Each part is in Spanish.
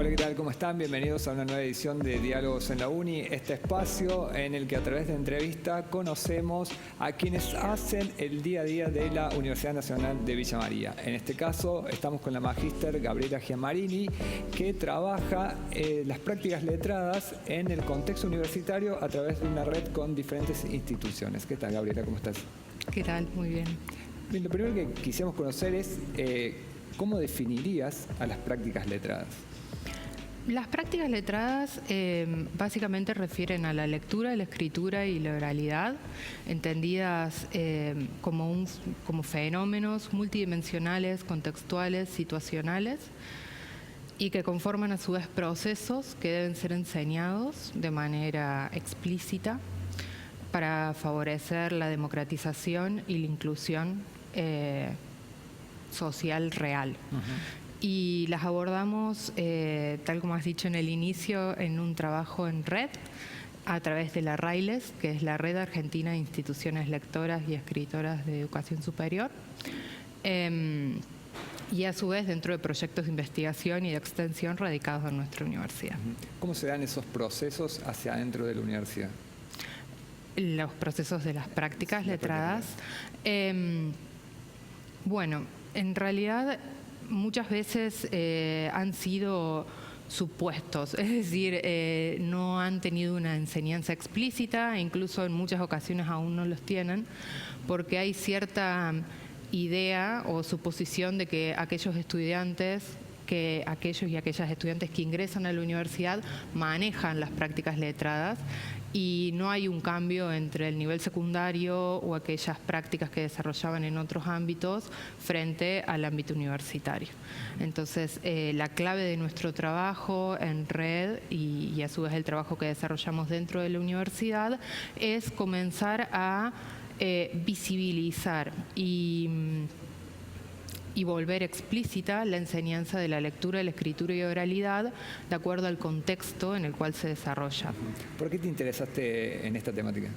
Hola, ¿qué tal? ¿Cómo están? Bienvenidos a una nueva edición de Diálogos en la Uni, este espacio en el que a través de entrevista conocemos a quienes hacen el día a día de la Universidad Nacional de Villa María. En este caso estamos con la magíster Gabriela Giammarini, que trabaja las prácticas letradas en el contexto universitario a través de una red con diferentes instituciones. ¿Qué tal, Gabriela? ¿Cómo estás? ¿Qué tal? Muy bien. Bien, lo primero que quisiéramos conocer es ¿cómo definirías a las prácticas letradas? Las prácticas letradas básicamente refieren a la lectura, la escritura y la oralidad, entendidas como fenómenos multidimensionales, contextuales, situacionales, y que conforman a su vez procesos que deben ser enseñados de manera explícita para favorecer la democratización y la inclusión social real. Y las abordamos, tal como has dicho en el inicio, en un trabajo en red a través de la RAILES, que es la Red Argentina de Instituciones Lectoras y Escritoras de Educación Superior, y a su vez dentro de proyectos de investigación y de extensión radicados en nuestra universidad. ¿Cómo se dan esos procesos hacia adentro de la universidad? Los procesos de las prácticas letradas. Bueno, en realidad muchas veces han sido supuestos, es decir, no han tenido una enseñanza explícita e incluso en muchas ocasiones aún no los tienen, porque hay cierta idea o suposición de que aquellos y aquellas estudiantes que ingresan a la universidad manejan las prácticas letradas y no hay un cambio entre el nivel secundario o aquellas prácticas que desarrollaban en otros ámbitos frente al ámbito universitario. Entonces, la clave de nuestro trabajo en red y a su vez el trabajo que desarrollamos dentro de la universidad es comenzar a visibilizar y volver explícita la enseñanza de la lectura, la escritura y oralidad de acuerdo al contexto en el cual se desarrolla. ¿Por qué te interesaste en esta temática?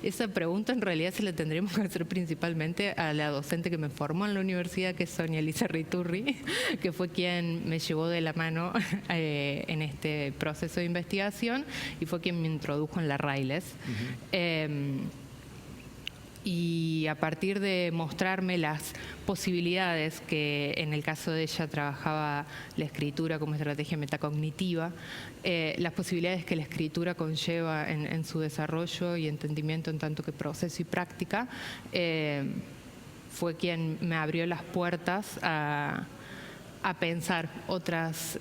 Esa pregunta en realidad se la tendríamos que hacer principalmente a la docente que me formó en la universidad, que es Sonia Elisa Riturri, que fue quien me llevó de la mano en este proceso de investigación y fue quien me introdujo en la RAILES. Y a partir de mostrarme las posibilidades, que en el caso de ella trabajaba la escritura como estrategia metacognitiva, las posibilidades que la escritura conlleva en su desarrollo y entendimiento en tanto que proceso y práctica, fue quien me abrió las puertas a pensar otras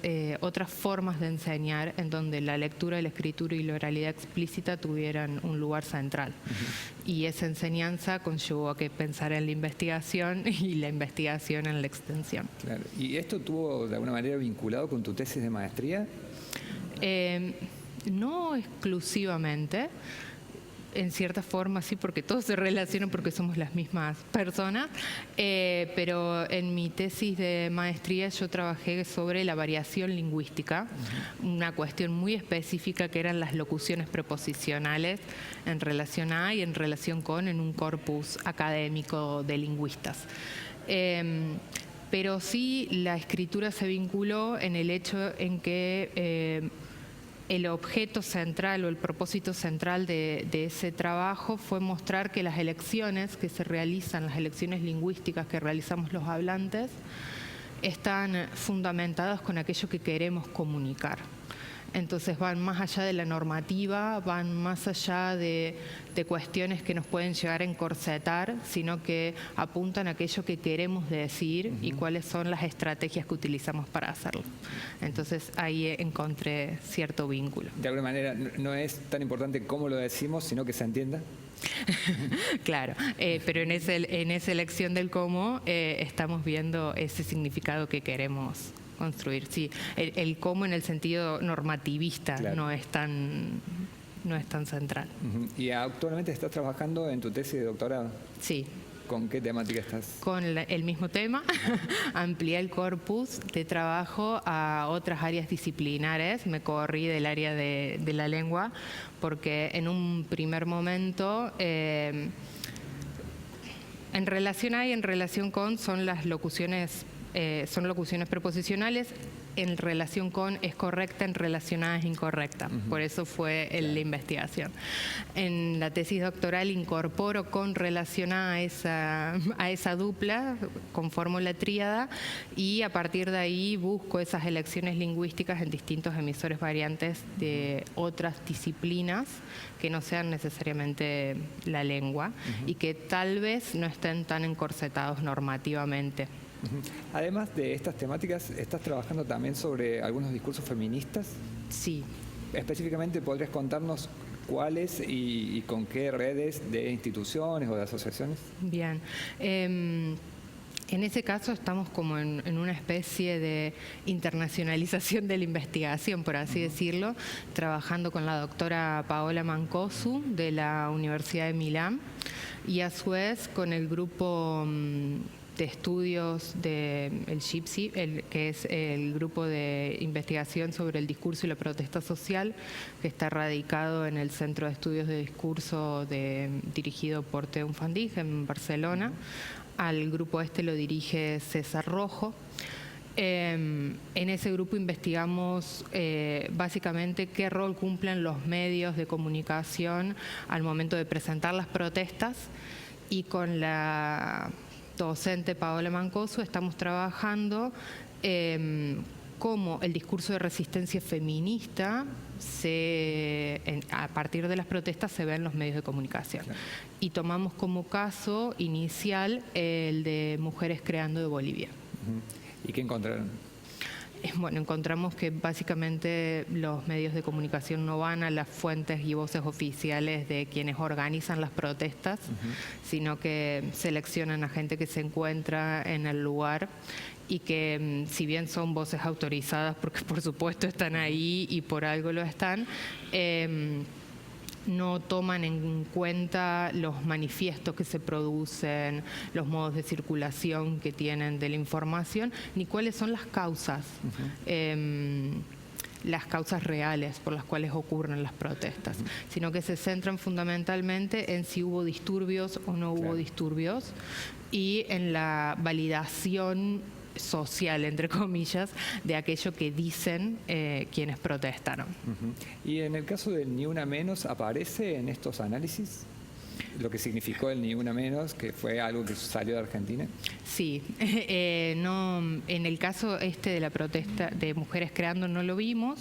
formas de enseñar en donde la lectura, la escritura y la oralidad explícita tuvieran un lugar central. Y esa enseñanza conllevó a que pensar en la investigación y la investigación en la extensión. Claro. ¿Y esto estuvo de alguna manera vinculado con tu tesis de maestría? No exclusivamente. En cierta forma sí, porque todos se relacionan porque somos las mismas personas, pero en mi tesis de maestría yo trabajé sobre la variación lingüística, una cuestión muy específica que eran las locuciones preposicionales en relación a y en relación con en un corpus académico de lingüistas. Pero sí la escritura se vinculó en el hecho en que el objeto central o el propósito central de ese trabajo fue mostrar que las elecciones que se realizan, las elecciones lingüísticas que realizamos los hablantes, están fundamentadas con aquello que queremos comunicar. Entonces van más allá de la normativa, van más allá de cuestiones que nos pueden llegar a encorsetar, sino que apuntan a aquello que queremos decir y cuáles son las estrategias que utilizamos para hacerlo. Entonces ahí encontré cierto vínculo. De alguna manera no es tan importante cómo lo decimos, sino que se entienda. Claro, pero en esa elección del cómo estamos viendo ese significado que queremos construir. Sí, el cómo en el sentido normativista, claro, no es tan central. ¿Y actualmente estás trabajando en tu tesis de doctorado? Sí. ¿Con qué temática estás? Con el mismo tema. Amplié el corpus de trabajo a otras áreas disciplinares. Me corrí del área de la lengua porque en un primer momento en relación a y en relación con son las locuciones preposicionales en relación con es correcta, en relación a es incorrecta. Por eso fue la investigación. En la tesis doctoral incorporo con relación a esa dupla, conformo la tríada y a partir de ahí busco esas elecciones lingüísticas en distintos emisores variantes de otras disciplinas que no sean necesariamente la lengua y que tal vez no estén tan encorsetados normativamente. Además de estas temáticas, ¿estás trabajando también sobre algunos discursos feministas? Sí. Específicamente, ¿podrías contarnos cuáles y con qué redes de instituciones o de asociaciones? Bien. En ese caso estamos como en una especie de internacionalización de la investigación, por así decirlo, trabajando con la doctora Paola Mancosu de la Universidad de Milán y a su vez con el grupo de estudios del GIPSI, que es el grupo de investigación sobre el discurso y la protesta social, que está radicado en el Centro de Estudios de Discurso dirigido por Teun van Dijk en Barcelona. Al grupo lo dirige César Rojo. En ese grupo investigamos básicamente qué rol cumplen los medios de comunicación al momento de presentar las protestas y con la docente Paola Mancosu estamos trabajando cómo el discurso de resistencia feminista a partir de las protestas se ve en los medios de comunicación. Claro. Y tomamos como caso inicial el de Mujeres Creando de Bolivia. ¿Y qué encontraron? Bueno, encontramos que básicamente los medios de comunicación no van a las fuentes y voces oficiales de quienes organizan las protestas, sino que seleccionan a gente que se encuentra en el lugar y que si bien son voces autorizadas, porque por supuesto están ahí y por algo lo están, no toman en cuenta los manifiestos que se producen, los modos de circulación que tienen de la información, ni cuáles son las causas reales por las cuales ocurren las protestas, sino que se centran fundamentalmente en si hubo disturbios o no hubo disturbios y en la validación social, entre comillas, de aquello que dicen quienes protestaron. ¿Y en el caso del Ni Una Menos aparece en estos análisis lo que significó el Ni Una Menos, que fue algo que salió de Argentina? Sí, no, en el caso de la protesta de Mujeres Creando no lo vimos,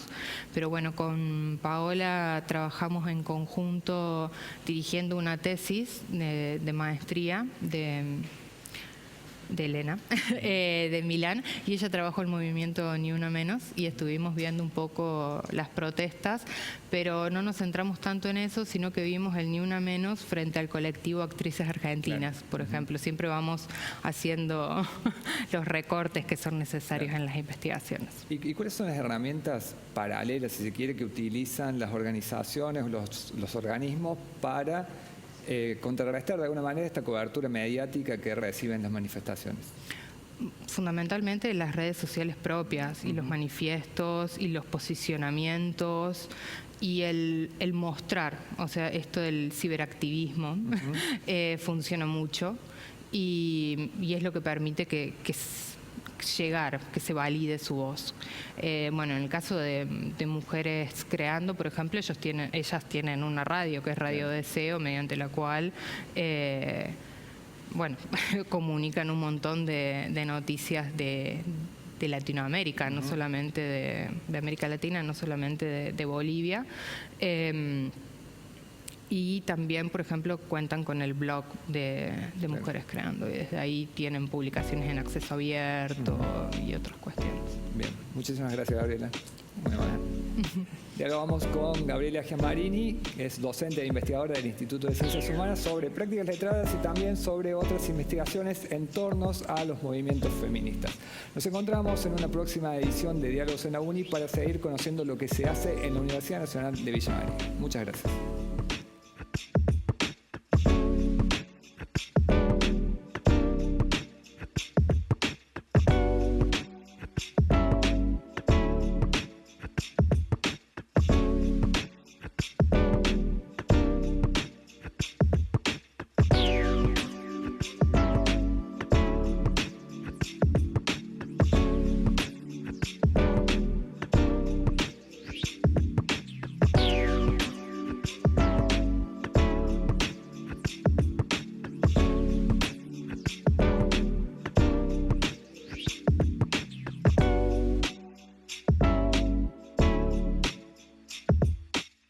pero bueno, con Paola trabajamos en conjunto dirigiendo una tesis de maestría de Elena, de Milán, y ella trabajó el movimiento Ni Una Menos y estuvimos viendo un poco las protestas, pero no nos centramos tanto en eso, sino que vimos el Ni Una Menos frente al colectivo Actrices Argentinas, claro. Por ejemplo. Siempre vamos haciendo los recortes que son necesarios en las investigaciones. ¿Y cuáles son las herramientas paralelas, si se quiere, que utilizan las organizaciones o los organismos para contrarrestar de alguna manera esta cobertura mediática que reciben las manifestaciones? Fundamentalmente las redes sociales propias y los manifiestos y los posicionamientos y el mostrar, o sea, esto del ciberactivismo funciona mucho y es lo que permite que se valide su voz. Bueno, en el caso de Mujeres Creando, por ejemplo, ellas tienen una radio, que es Radio Deseo, mediante la cual comunican un montón de noticias de Latinoamérica, no solamente de América Latina, no solamente de Bolivia. Y también, por ejemplo, cuentan con el blog de Mujeres Creando y desde ahí tienen publicaciones en acceso abierto y otras cuestiones. Bien, muchísimas gracias, Gabriela. Muy buena. Dialogamos con Gabriela Giammarini, es docente e investigadora del Instituto de Ciencias Humanas sobre prácticas letradas y también sobre otras investigaciones en torno a los movimientos feministas. Nos encontramos en una próxima edición de Diálogos en la UNI para seguir conociendo lo que se hace en la Universidad Nacional de Villa María. Muchas gracias.